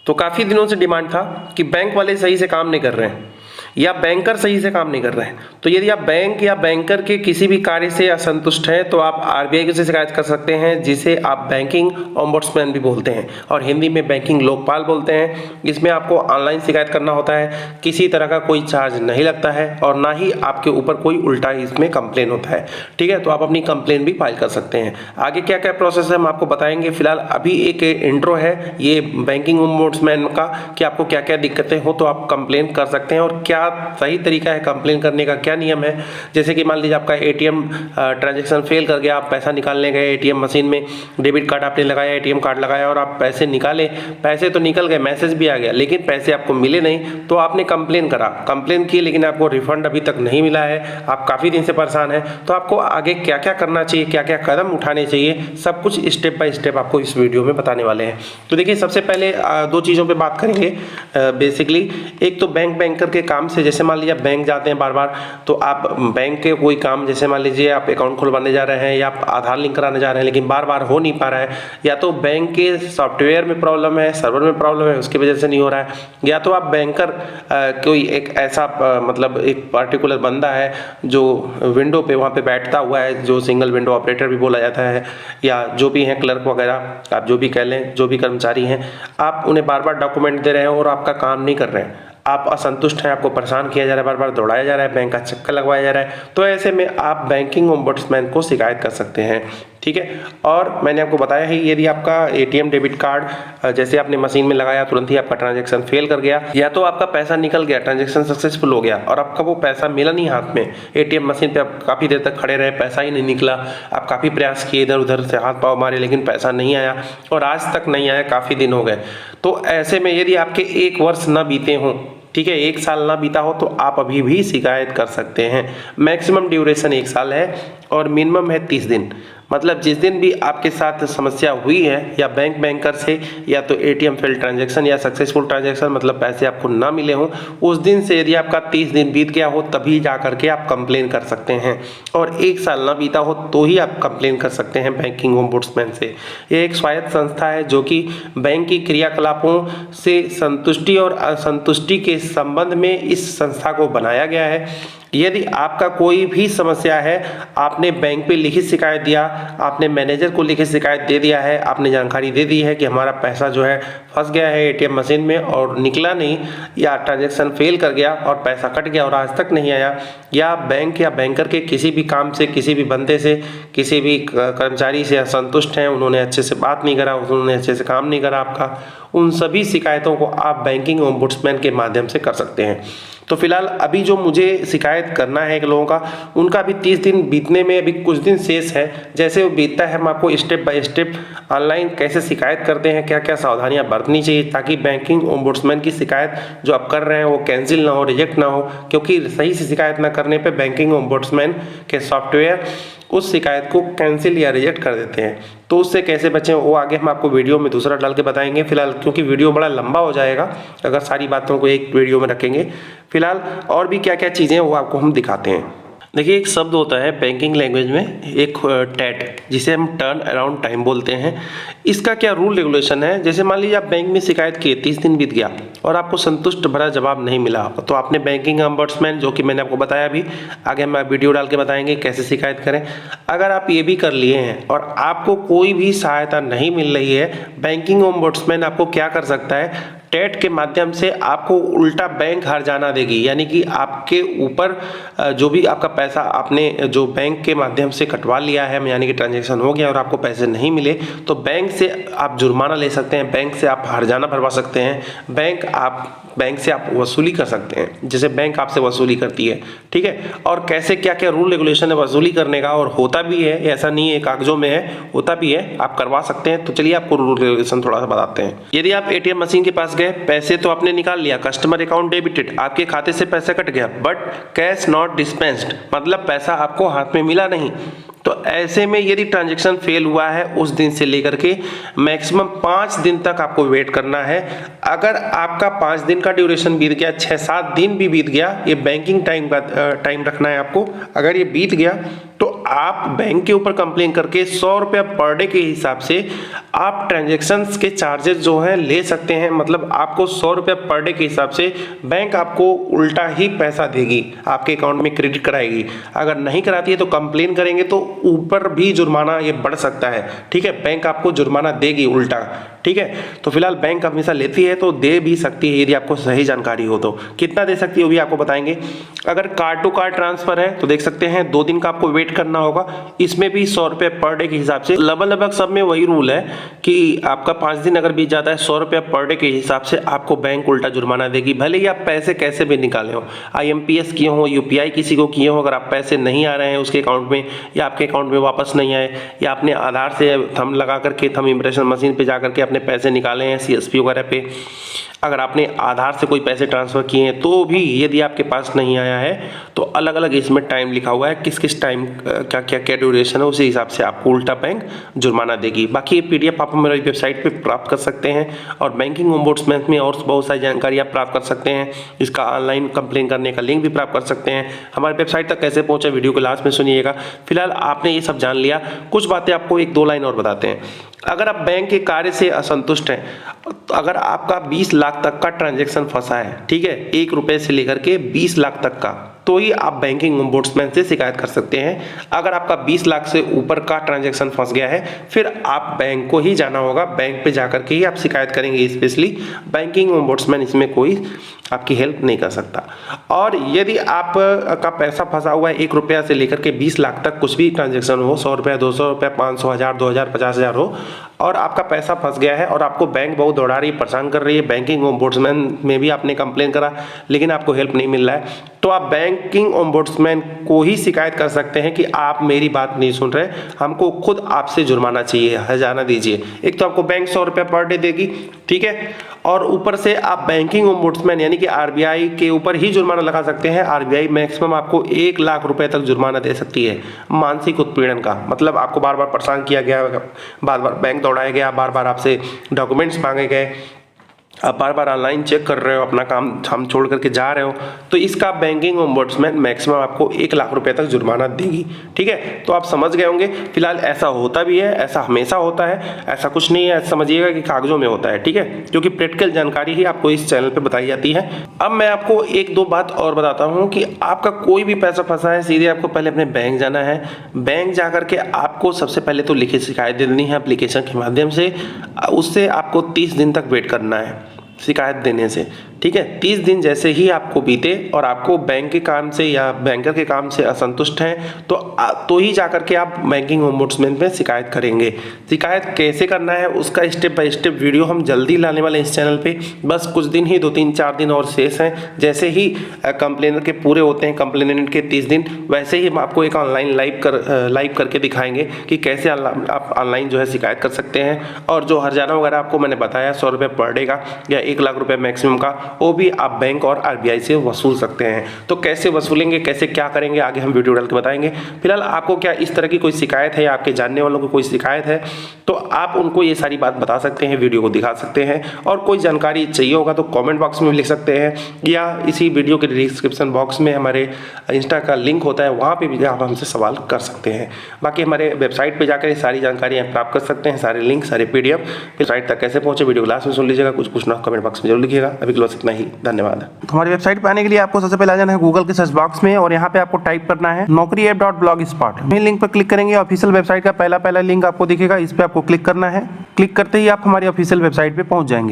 तो काफ़ी दिनों से डिमांड था कि बैंक वाले सही से काम नहीं कर रहे हैं या बैंकर सही से काम नहीं कर रहे हैं। तो यदि आप बैंक या बैंकर के किसी भी कार्य से असंतुष्ट हैं तो आप आरबीआई से शिकायत कर सकते हैं, जिसे आप बैंकिंग ओम्बुड्समैन भी बोलते हैं और हिंदी में बैंकिंग लोकपाल बोलते हैं। इसमें आपको ऑनलाइन शिकायत करना होता है, किसी तरह का कोई चार्ज नहीं लगता है और ना ही आपके ऊपर कोई उल्टा इसमें कंप्लेन होता है। ठीक है, तो आप अपनी कंप्लेन भी फाइल कर सकते हैं। आगे क्या क्या प्रोसेस है हम आपको बताएंगे। फिलहाल अभी एक इंट्रो है ये बैंकिंग ओम्बुड्समैन का कि आपको क्या क्या दिक्कतें हो तो आप कंप्लेन कर सकते हैं और क्या सही तरीका है कंप्लेन करने का, क्या नियम है। जैसे कि मान लीजिए आपका एटीएम ट्रांजैक्शन फेल कर गया, आप पैसा निकालने गए एटीएम मशीन में, डेबिट कार्ड आपने लगाया, एटीएम कार्ड लगाया और आप पैसे निकाले, पैसे तो निकल गए, मैसेज भी आ गया, लेकिन पैसे आपको मिले नहीं, तो आपने कंप्लेन करा, कंप्लेन की, लेकिन आपको रिफंड अभी तक नहीं मिला है, आप काफ़ी दिन से परेशान हैं। तो आपको आगे क्या क्या करना चाहिए, क्या क्या कदम उठाने चाहिए, सब कुछ स्टेप बाय स्टेप आपको इस वीडियो में बताने वाले हैं। तो देखिए, सबसे पहले दो चीज़ों पर बात करेंगे बेसिकली। एक तो बैंकर के काम से, जैसे मान लीजिए आप बैंक जाते हैं बार बार, तो आप बैंक के कोई काम, जैसे मान लीजिए आप अकाउंट खुलवाने जा रहे हैं या आप आधार लिंक कराने जा रहे हैं, लेकिन बार बार हो नहीं पा रहा है, या तो बैंक के सॉफ्टवेयर में प्रॉब्लम है, सर्वर में प्रॉब्लम है, उसकी वजह से नहीं हो रहा है, या तो आप बैंकर कोई एक ऐसा मतलब एक पार्टिकुलर बंदा है जो विंडो पे वहाँ पे बैठता हुआ है, जो सिंगल विंडो ऑपरेटर भी बोला जाता है, या जो भी हैं क्लर्क वगैरह, आप जो भी कह लें, जो भी कर्मचारी हैं, आप उन्हें बार बार डॉक्यूमेंट दे रहे हैं और आपका काम नहीं कर रहे हैं, आप असंतुष्ट हैं, आपको परेशान किया जा रहा है, बार बार दौड़ाया जा रहा है, बैंक का चक्कर लगवाया जा रहा है, तो ऐसे में आप बैंकिंग ओम्बुड्समैन को शिकायत कर सकते हैं। ठीक है, और मैंने आपको बताया है यदि आपका एटीएम डेबिट कार्ड जैसे आपने मशीन में लगाया तुरंत ही आपका ट्रांजैक्शन फेल कर गया, या तो आपका पैसा निकल गया, ट्रांजैक्शन सक्सेसफुल हो गया और आपका वो पैसा मिला नहीं हाथ में, एटीएम मशीन पे आप काफ़ी देर तक खड़े रहे, पैसा ही नहीं निकला, आप काफ़ी प्रयास किए, इधर उधर से हाथ पाँव मारे, लेकिन पैसा नहीं आया और आज तक नहीं आया, काफ़ी दिन हो गए। तो ऐसे में यदि आपके 1 वर्ष न बीते हों, ठीक है, 1 साल ना बीता हो, तो आप अभी भी शिकायत कर सकते हैं। मैक्सिमम ड्यूरेशन 1 साल है और मिनिमम है 30 दिन। मतलब जिस दिन भी आपके साथ समस्या हुई है, या बैंकर से, या तो एटीएम फेल ट्रांजैक्शन या सक्सेसफुल ट्रांजैक्शन, मतलब पैसे आपको ना मिले हों, उस दिन से यदि आपका 30 दिन बीत गया हो तभी जा करके आप कंप्लेन कर सकते हैं, और 1 साल ना बीता हो तो ही आप कंप्लेन कर सकते हैं बैंकिंग ओम्बुड्समैन से। ये एक स्वायत्त संस्था है जो कि बैंक की क्रियाकलापों से संतुष्टि और असंतुष्टि के संबंध में इस संस्था को बनाया गया है। यदि आपका कोई भी समस्या है, आपने बैंक पे लिखित शिकायत दिया, आपने मैनेजर को लिखित शिकायत दे दिया है, आपने जानकारी दे दी है कि हमारा पैसा जो है फंस गया है एटीएम मशीन में और निकला नहीं, या ट्रांजैक्शन फेल कर गया और पैसा कट गया और आज तक नहीं आया, या बैंक या बैंकर के किसी भी काम से, किसी भी बंदे से, किसी भी कर्मचारी से असंतुष्ट हैं, उन्होंने अच्छे से बात नहीं करा, उन्होंने अच्छे से काम नहीं करा आपका, उन सभी शिकायतों को आप बैंकिंग ओम्बुड्समैन के माध्यम से कर सकते हैं। तो फिलहाल अभी जो मुझे शिकायत करना है एक लोगों का, उनका अभी 30 दिन बीतने में अभी कुछ दिन शेष है। जैसे वो बीतता है हम आपको स्टेप बाय स्टेप ऑनलाइन कैसे शिकायत करते हैं, क्या क्या सावधानियां बरतनी चाहिए ताकि बैंकिंग ओम्बुड्समैन की शिकायत जो आप कर रहे हैं वो कैंसिल ना हो, रिजेक्ट ना हो, क्योंकि सही से शिकायत ना करने पर बैंकिंग ओम्बुड्समैन के सॉफ्टवेयर उस शिकायत को कैंसिल या रिजेक्ट कर देते हैं। तो उससे कैसे बचें वो आगे हम आपको वीडियो में दूसरा डाल के बताएंगे। फिलहाल क्योंकि वीडियो बड़ा लंबा हो जाएगा अगर सारी बातों को एक वीडियो में रखेंगे। फिलहाल और भी क्या क्या चीज़ें हैं वो आपको हम दिखाते हैं। देखिए, एक शब्द होता है बैंकिंग लैंग्वेज में, एक टैट, जिसे हम टर्न अराउंड टाइम बोलते हैं। इसका क्या रूल रेगुलेशन है। जैसे मान लीजिए आप बैंक में शिकायत किए, 30 दिन बीत गया और आपको संतुष्ट भरा जवाब नहीं मिला, तो आपने बैंकिंग ओम्बुड्समैन, जो कि मैंने आपको बताया अभी, आगे हम वीडियो डाल के बताएंगे कैसे शिकायत करें। अगर आप ये भी कर लिए हैं और आपको कोई भी सहायता नहीं मिल रही है, बैंकिंग ओम्बुड्समैन आपको क्या कर सकता है, टैट के माध्यम से आपको उल्टा बैंक हर्जाना देगी, यानी कि आपके ऊपर जो भी आपका पैसा आपने जो बैंक के माध्यम से कटवा लिया है, यानी कि ट्रांजैक्शन हो गया और आपको पैसे नहीं मिले, तो बैंक से आप जुर्माना ले सकते हैं, बैंक से आप हर्जाना भरवा सकते हैं, बैंक से आप वसूली कर सकते हैं, जैसे बैंक आपसे वसूली करती है। ठीक है, और कैसे क्या क्या रूल रेगुलेशन है वसूली करने का, और होता भी है, ऐसा नहीं है कागजों में है, होता भी है, आप करवा सकते हैं। तो चलिए आपको रूल रेगुलेशन थोड़ा सा बताते हैं। यदि आप एटीएम मशीन के पास गए, पैसे तो आपने निकाल लिया, कस्टमर अकाउंट डेबिटेड, आपके खाते से पैसा कट गया, बट कैश नॉट डिस्पेंस्ड, मतलब पैसा आपको हाथ में मिला नहीं, तो ऐसे में यदि ट्रांजैक्शन फेल हुआ है उस दिन से लेकर के मैक्सिमम 5 दिन तक आपको वेट करना है। अगर आपका 5 दिन का ड्यूरेशन बीत गया, 6-7 दिन भी बीत गया, ये बैंकिंग टाइम का टाइम रखना है आपको, अगर ये बीत गया तो आप बैंक के ऊपर कंप्लेन करके 100 रुपया पर डे के हिसाब से आप ट्रांजेक्शन्स के चार्जेस जो हैं ले सकते हैं, मतलब आपको 100 रुपये पर डे के हिसाब से बैंक आपको उल्टा ही पैसा देगी, आपके अकाउंट में क्रेडिट कराएगी। अगर नहीं कराती है तो कंप्लेन करेंगे तो ऊपर भी जुर्माना ये बढ़ सकता है, ठीक है, बैंक आपको जुर्माना देगी उल्टा, ठीक है। तो फिलहाल बैंक हमेशा लेती है तो दे भी सकती है, यदि आपको सही जानकारी हो तो। कितना दे सकती है वो भी आपको बताएंगे। अगर कार्ड टू कार्ड ट्रांसफर है तो देख सकते हैं 2 दिन का आपको वेट करना होगा, इसमें भी 100 रुपये पर डे के हिसाब से। लगभग सब में वही रूल है कि आपका 5 दिन अगर बीत जाता है 100 रुपये पर डे के हिसाब से आपको बैंक उल्टा जुर्माना देगी, भले ही आप पैसे कैसे भी निकाले हो, IMPS किए हो, UPI किसी को किए हो, अगर आप पैसे नहीं आ रहे हैं उसके अकाउंट में या आपके अकाउंट में वापस नहीं आए, या आपने आधार से थंब लगा करके थंब इम्प्रेशन मशीन पे जाकर के अपने पैसे निकाले हैं CSP वगैरह पे, अगर आपने आधार से कोई पैसे ट्रांसफ़र किए हैं तो भी यदि आपके पास नहीं आया है तो अलग अलग इसमें टाइम लिखा हुआ है, किस किस टाइम क्या क्या क्या ड्यूरेशन है, उसी हिसाब से आपको उल्टा बैंक जुर्माना देगी। बाकी ये PDF आप मेरी वेबसाइट पे प्राप्त कर सकते हैं और बैंकिंग ओम्बुड्समैन में और बहुत सारी जानकारी आप प्राप्त कर सकते हैं। इसका ऑनलाइन कंप्लेन करने का लिंक भी प्राप्त कर सकते हैं। हमारी वेबसाइट तक कैसे पहुँचे वीडियो को लास्ट में सुनिएगा। फिलहाल आपने ये सब जान लिया, कुछ बातें आपको 1-2 लाइन और बताते हैं। अगर आप बैंक के कार्य से असंतुष्ट हैं, तो अगर आपका 20 लाख तक का ट्रांजैक्शन फंसा है, ठीक है, 1 रुपये से लेकर के 20 लाख तक का, तो ही आप बैंकिंग ओम्बुड्समैन से शिकायत कर सकते हैं। अगर आपका 20 लाख से ऊपर का ट्रांजैक्शन फंस गया है फिर आप बैंक को ही जाना होगा, बैंक पे जाकर के ही आप शिकायत करेंगे। स्पेशली बैंकिंग ओम्बुड्समैन इसमें कोई आपकी हेल्प नहीं कर सकता। और यदि आप का पैसा फंसा हुआ है 1 रुपया से लेकर के 20 लाख तक, कुछ भी ट्रांजैक्शन हो, 100 रुपया, 200 रुपया, 500, 1000, 2000, 50,000 हो, और आपका पैसा फंस गया है और आपको बैंक बहुत दौड़ा रही है, परेशान कर रही है, बैंकिंग ओम्बुड्समैन में भी आपने कंप्लेन करा लेकिन आपको हेल्प नहीं मिल रहा है, तो आप बैंकिंग ओम्बुड्समैन को ही शिकायत कर सकते हैं कि आप मेरी बात नहीं सुन रहे, हमको खुद आपसे जुर्माना चाहिए, हर्जाना दीजिए। एक तो आपको बैंक 100 रुपया पर डे देगी, ठीक है, और ऊपर से आप बैंकिंग ओम्बुड्समैन यानी कि RBI के ऊपर ही जुर्माना लगा सकते हैं। RBI मैक्सिमम आपको 1 लाख रुपए तक जुर्माना दे सकती है मानसिक उत्पीड़न का, मतलब आपको बार बार परेशान किया गया, बार बार बैंक दौड़ाया गया, बार बार आपसे डॉक्यूमेंट्स मांगे गए, आप बार बार ऑनलाइन चेक कर रहे हो, अपना काम हम छोड़ करके जा रहे हो, तो इसका बैंकिंग ओम्बुड्समैन मैक्सिमम आपको 1 लाख रुपए तक जुर्माना देगी, ठीक है। तो आप समझ गए होंगे। फिलहाल ऐसा होता भी है, ऐसा हमेशा होता है, ऐसा कुछ नहीं है, समझिएगा कि कागजों में होता है, ठीक है, क्योंकि प्रैक्टिकल जानकारी ही आपको इस चैनल पर बताई जाती है। अब मैं आपको 1-2 बात और बताता हूँ कि आपका कोई भी पैसा फंसा है, सीधे आपको पहले अपने बैंक जाना है। बैंक जा करके आपको सबसे पहले तो लिखित शिकायत देनी है एप्लीकेशन के माध्यम से, उससे आपको 30 दिन तक वेट करना है शिकायत देने से, ठीक है। 30 दिन जैसे ही आपको बीते और आपको बैंक के काम से या बैंकर के काम से असंतुष्ट हैं तो ही जाकर के आप बैंकिंग ओम्बुड्समैन में शिकायत करेंगे। शिकायत कैसे करना है उसका स्टेप बाय स्टेप वीडियो हम जल्दी लाने वाले हैं इस चैनल पे, बस कुछ दिन ही, 2-3-4 दिन और शेष हैं। जैसे ही कंप्लेनर के पूरे होते हैं, कंप्लेनेंट के 30 दिन, वैसे ही हम आपको एक ऑनलाइन लाइव करके दिखाएंगे कि कैसे आप ऑनलाइन जो है शिकायत कर सकते हैं। और जो हर्जाना वगैरह आपको मैंने बताया 100 रुपये पर डे का या 1 लाख रुपए मैक्सिमम का, वो भी आप बैंक और RBI से वसूल सकते हैं। तो कैसे वसूलेंगे, कैसे क्या करेंगे, आगे हम वीडियो डाल के बताएंगे। फिलहाल आपको क्या इस तरह की कोई शिकायत है या आपके जानने वालों को कोई शिकायत है तो आप उनको ये सारी बात बता सकते हैं, वीडियो को दिखा सकते हैं। और कोई जानकारी चाहिए होगा तो कमेंट बॉक्स में लिख सकते हैं या इसी वीडियो के डिस्क्रिप्शन बॉक्स में हमारे इंस्टा का लिंक होता है, वहाँ पर भी आप हमसे सवाल कर सकते हैं। बाकी हमारे वेबसाइट पर जाकर सारी जानकारियाँ प्राप्त कर सकते हैं, सारे लिंक, सारे PDF। वेबसाइट तक कैसे पहुँचे वीडियो क्लास में सुन लीजिएगा, कुछ पूछना कमेंट बॉक्स में जरूर लिखिएगा। अभी के लिए इतना ही, धन्यवाद। तो हमारी वेबसाइट पे आने के लिए आपको सबसे पहले आ जाना है गूगल के सर्च बॉक्स में और यहाँ पे आपको टाइप करना है naukriapp.blogspot। मेन लिंक पर क्लिक करेंगे, ऑफिशियल वेबसाइट का पहला लिंक आपको दिखेगा, इस पे आपको क्लिक करना है। क्लिक करते ही आप हमारी ऑफिशियल वेबसाइट पे पहुंच जाएंगे।